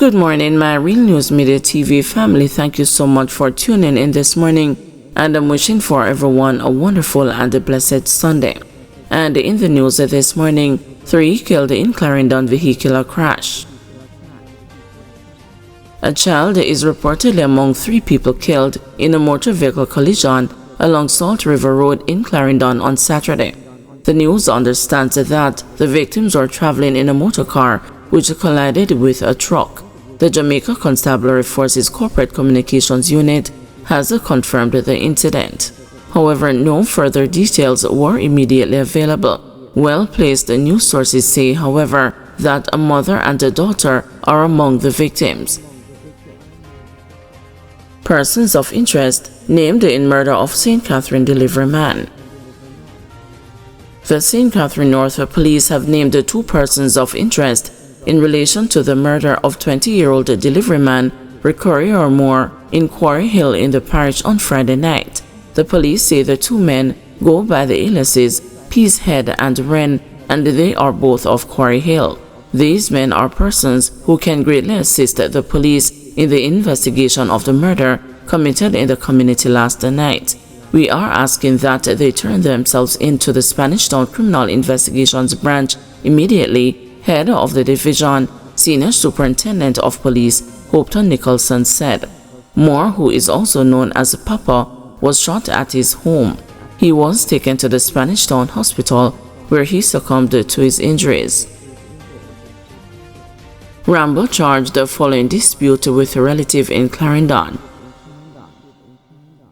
Good morning, my Real News Media TV family. Thank you so much for tuning in this morning, and I'm wishing for everyone a wonderful and a blessed Sunday. And in the news this morning, 3 killed in Clarendon vehicular crash. A child is reportedly among 3 people killed in a motor vehicle collision along Salt River Road in Clarendon on Saturday. The news understands that the victims were traveling in a motor car which collided with a truck. The Jamaica Constabulary Force's Corporate Communications Unit has confirmed the incident. However, no further details were immediately available. Well-placed news sources say, however, that a mother and a daughter are among the victims. Persons of interest named in murder of St. Catherine delivery man. The St. Catherine North Police have named 2 persons of interest in relation to the murder of 20-year-old delivery man Recurry or Moore in Quarry Hill in the parish on Friday night. The police say the 2 men go by the aliases Peacehead and Wren, and they are both of Quarry Hill. These men are persons who can greatly assist the police in the investigation of the murder committed in the community last night. We are asking that they turn themselves into the Spanish Town Criminal Investigations Branch immediately. Head of the division, Senior Superintendent of Police, Hopton Nicholson said. Moore, who is also known as Papa, was shot at his home. He was taken to the Spanish Town Hospital where he succumbed to his injuries. Rambo charged following dispute with a relative in Clarendon.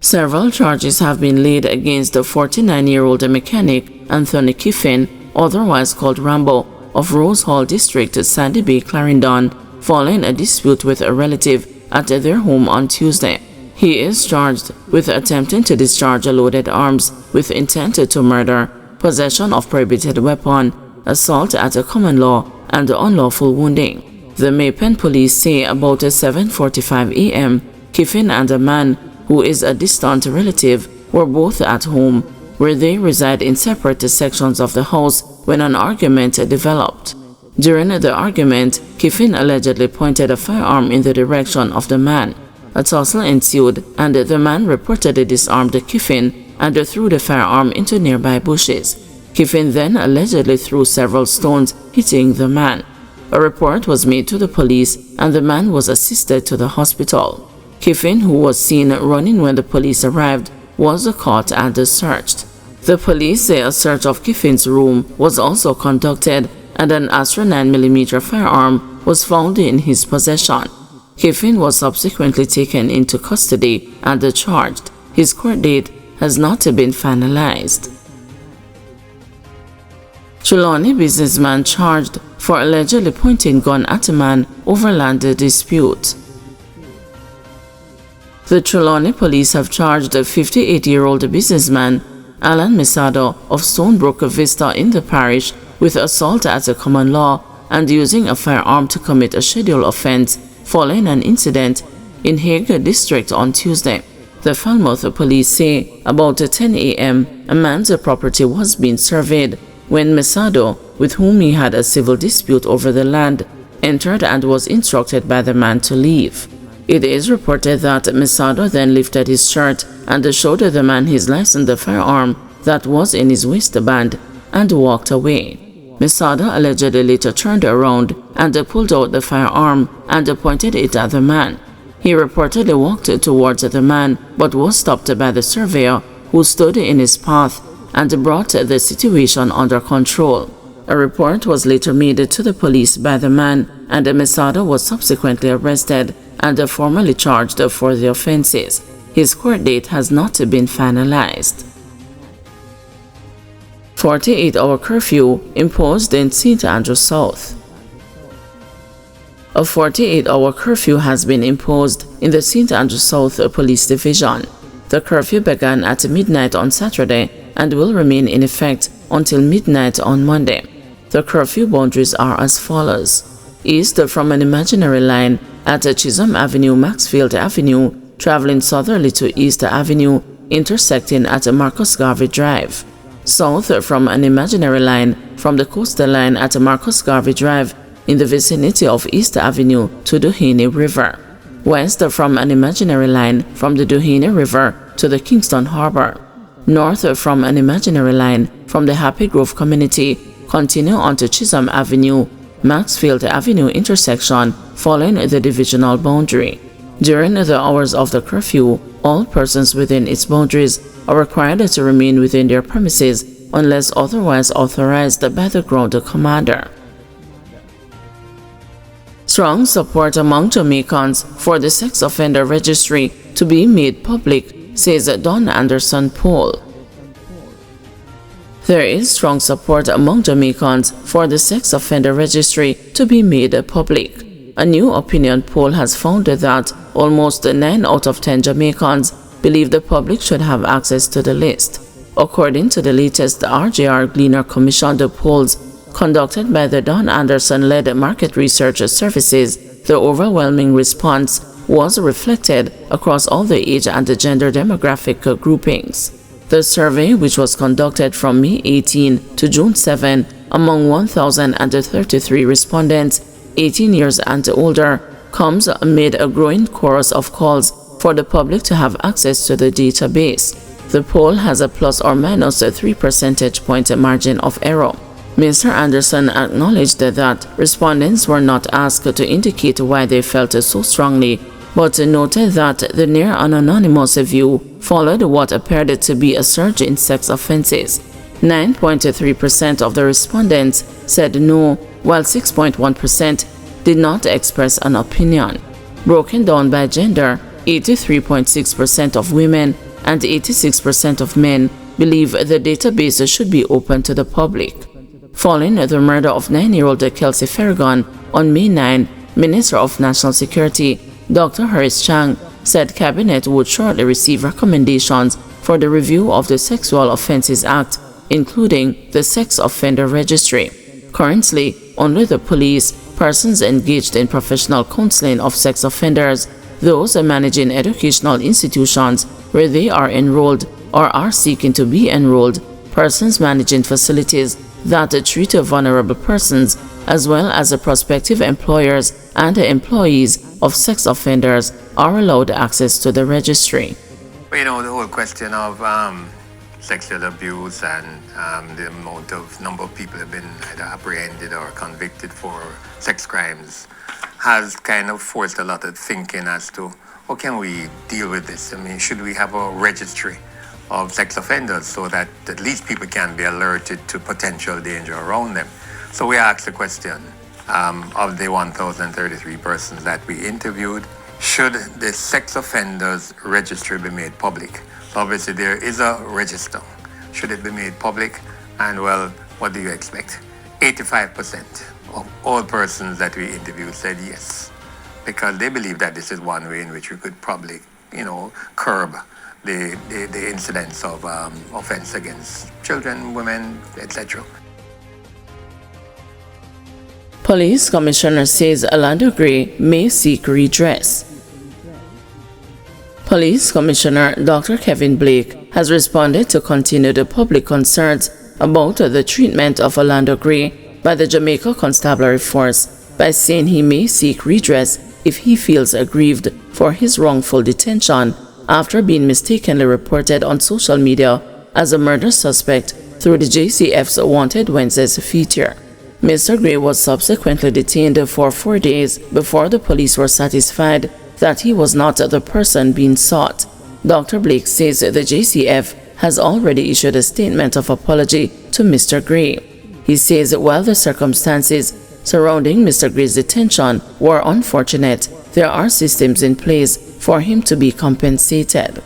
Several charges have been laid against the 49-year-old mechanic Anthony Kiffin, otherwise called Rambo, of Rose Hall District, Sandy Bay, Clarendon, following a dispute with a relative at their home on Tuesday. He is charged with attempting to discharge loaded arms with intent to murder, possession of prohibited weapon, assault at a common law, and unlawful wounding. The Maypen police say about 7:45 a.m., Kiffin and a man who is a distant relative were both at home, where they reside in separate sections of the house, when an argument developed. During the argument, Kiffin allegedly pointed a firearm in the direction of the man. A tussle ensued, and the man reportedly disarmed Kiffin and threw the firearm into nearby bushes. Kiffin then allegedly threw several stones, hitting the man. A report was made to the police, and the man was assisted to the hospital. Kiffin, who was seen running when the police arrived, was caught and searched. The police say a search of Kiffin's room was also conducted, and an Astra 9mm firearm was found in his possession. Kiffin was subsequently taken into custody and charged. His court date has not been finalized. Trelawny businessman charged for allegedly pointing gun at a man over land dispute. The Trelawny police have charged a 58-year-old businessman Alan Misado of Stonebrook Vista in the parish with assault at a common law and using a firearm to commit a scheduled offense following an incident in Hague District on Tuesday. The Falmouth police say about 10 a.m. a man's property was being surveyed when Misado, with whom he had a civil dispute over the land, entered and was instructed by the man to leave. It is reported that Misado then lifted his shirt and showed the man his licensed firearm that was in his waistband and walked away. Misado allegedly later turned around and pulled out the firearm and pointed it at the man. He reportedly walked towards the man but was stopped by the surveyor, who stood in his path and brought the situation under control. A report was later made to the police by the man, and Misado was subsequently arrested and formally charged for the offenses. His court date has not been finalized. 48-hour curfew imposed in St. Andrews South. A 48-hour curfew has been imposed in the St. Andrews South Police Division. The curfew began at midnight on Saturday and will remain in effect until midnight on Monday. The curfew boundaries are as follows. East from an imaginary line at Chisholm Avenue, Maxfield Avenue, traveling southerly to East Avenue, intersecting at Marcus Garvey Drive. South from an imaginary line from the coastal line at Marcus Garvey Drive in the vicinity of East Avenue to Doheny River, west from an imaginary line from the Doheny River to the Kingston Harbor, north from an imaginary line from the Happy Grove community, continue onto Chisholm Avenue, Maxfield Avenue intersection following the divisional boundary. During the hours of the curfew, all persons within its boundaries are required to remain within their premises unless otherwise authorized by the ground commander. Strong support among Jamaicans for the sex offender registry to be made public, says Don Anderson poll. There is strong support among Jamaicans for the sex offender registry to be made public. A new opinion poll has found that almost 9 out of 10 Jamaicans believe the public should have access to the list. According to the latest RJR Gleaner commissioned polls conducted by the Don Anderson-led Market Research Services, the overwhelming response was reflected across all the age and the gender demographic groupings. The survey, which was conducted from May 18 to June 7 among 1,033 respondents 18 years and older, comes amid a growing chorus of calls for the public to have access to the database. The poll has a plus or minus a 3 percentage point margin of error. Mr. Anderson acknowledged that respondents were not asked to indicate why they felt so strongly, but noted that the near anonymous view followed what appeared to be a surge in sex offenses. 9.3% of the respondents said no, while 6.1% did not express an opinion. Broken down by gender, 83.6% of women and 86% of men believe the database should be open to the public. Following the murder of 9-year-old Kelsey Farragon on May 9, Minister of National Security Dr. Harris Chang said Cabinet would shortly receive recommendations for the review of the Sexual Offences Act, including the Sex Offender Registry. Currently, only the police, persons engaged in professional counseling of sex offenders, those managing educational institutions where they are enrolled or are seeking to be enrolled, persons managing facilities that treat vulnerable persons, as well as the prospective employers and employees of sex offenders are allowed access to the registry. You know, the whole question of sexual abuse and the amount of number of people have been either apprehended or convicted for sex crimes has kind of forced a lot of thinking as to how can we deal with this. I mean, should we have a registry of sex offenders so that at least people can be alerted to potential danger around them? So we asked the question of the 1,033 persons that we interviewed, should the sex offenders registry be made public? So obviously there is a register. Should it be made public? And well, what do you expect? 85% of all persons that we interviewed said yes, because they believe that this is one way in which we could probably, curb the incidence of offense against children, women, etc. Police Commissioner says Orlando Gray may seek redress. Police Commissioner Dr. Kevin Blake has responded to continued public concerns about the treatment of Orlando Gray by the Jamaica Constabulary Force by saying he may seek redress if he feels aggrieved for his wrongful detention after being mistakenly reported on social media as a murder suspect through the JCF's Wanted Wednesdays feature. Mr. Gray was subsequently detained for 4 days before the police were satisfied that he was not the person being sought. Dr. Blake says the JCF has already issued a statement of apology to Mr. Gray. He says while the circumstances surrounding Mr. Gray's detention were unfortunate, there are systems in place for him to be compensated.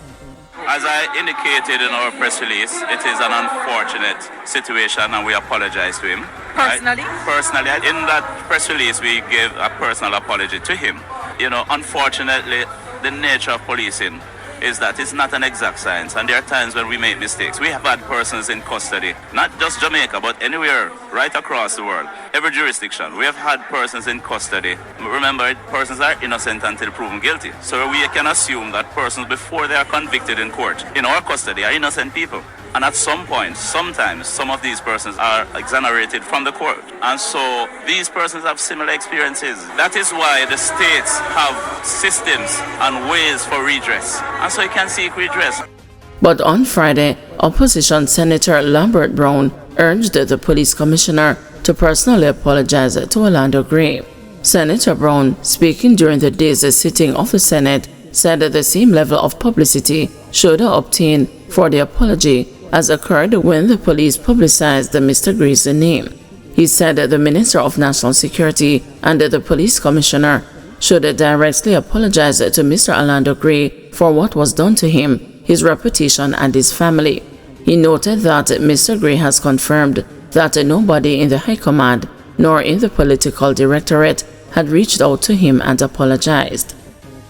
As I indicated in our press release, it is an unfortunate situation and we apologize to him. Personally? Personally, in that press release, we gave a personal apology to him. Unfortunately, the nature of policing is that it's not an exact science, and there are times when we make mistakes. We have had persons in custody, not just Jamaica, but anywhere right across the world, every jurisdiction, we have had persons in custody. Remember, persons are innocent until proven guilty. So we can assume that persons, before they are convicted in court, in our custody, are innocent people. And at some point, sometimes, some of these persons are exonerated from the court. And so these persons have similar experiences. That is why the states have systems and ways for redress. And so you can seek redress. But on Friday, Opposition Senator Lambert Brown urged the police commissioner to personally apologize to Orlando Gray. Senator Brown, speaking during the day's sitting of the Senate, said that the same level of publicity should obtain for the apology as occurred when the police publicized Mr. Gray's name. He said that the Minister of National Security and the police commissioner should directly apologize to Mr. Orlando Gray for what was done to him, his reputation, and his family. He noted that Mr. Gray has confirmed that nobody in the High Command nor in the political directorate had reached out to him and apologized.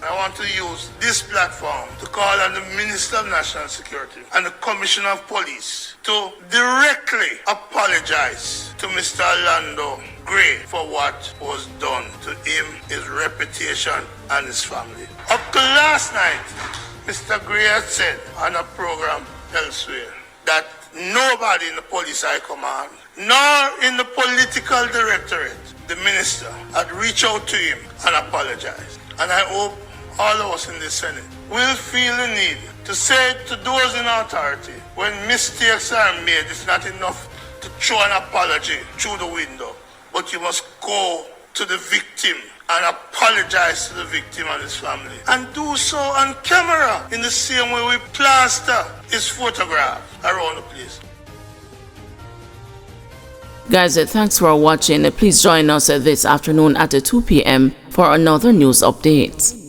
I want to use this platform to call on the Minister of National Security and the Commissioner of Police to directly apologize to Mr. Orlando Gray for what was done to him, his reputation, and his family. Up to last night, Mr. Gray had said on a program elsewhere that nobody in the police high command, nor in the political directorate, the minister, had reached out to him and apologized. And I hope all of us in the Senate will feel the need to say to those in authority, when mistakes are made, it's not enough to throw an apology through the window, but you must go to the victim and apologize to the victim and his family. And do so on camera in the same way we plaster his photograph around the place. Guys, thanks for watching. Please join us this afternoon at 2 p.m. for another news update.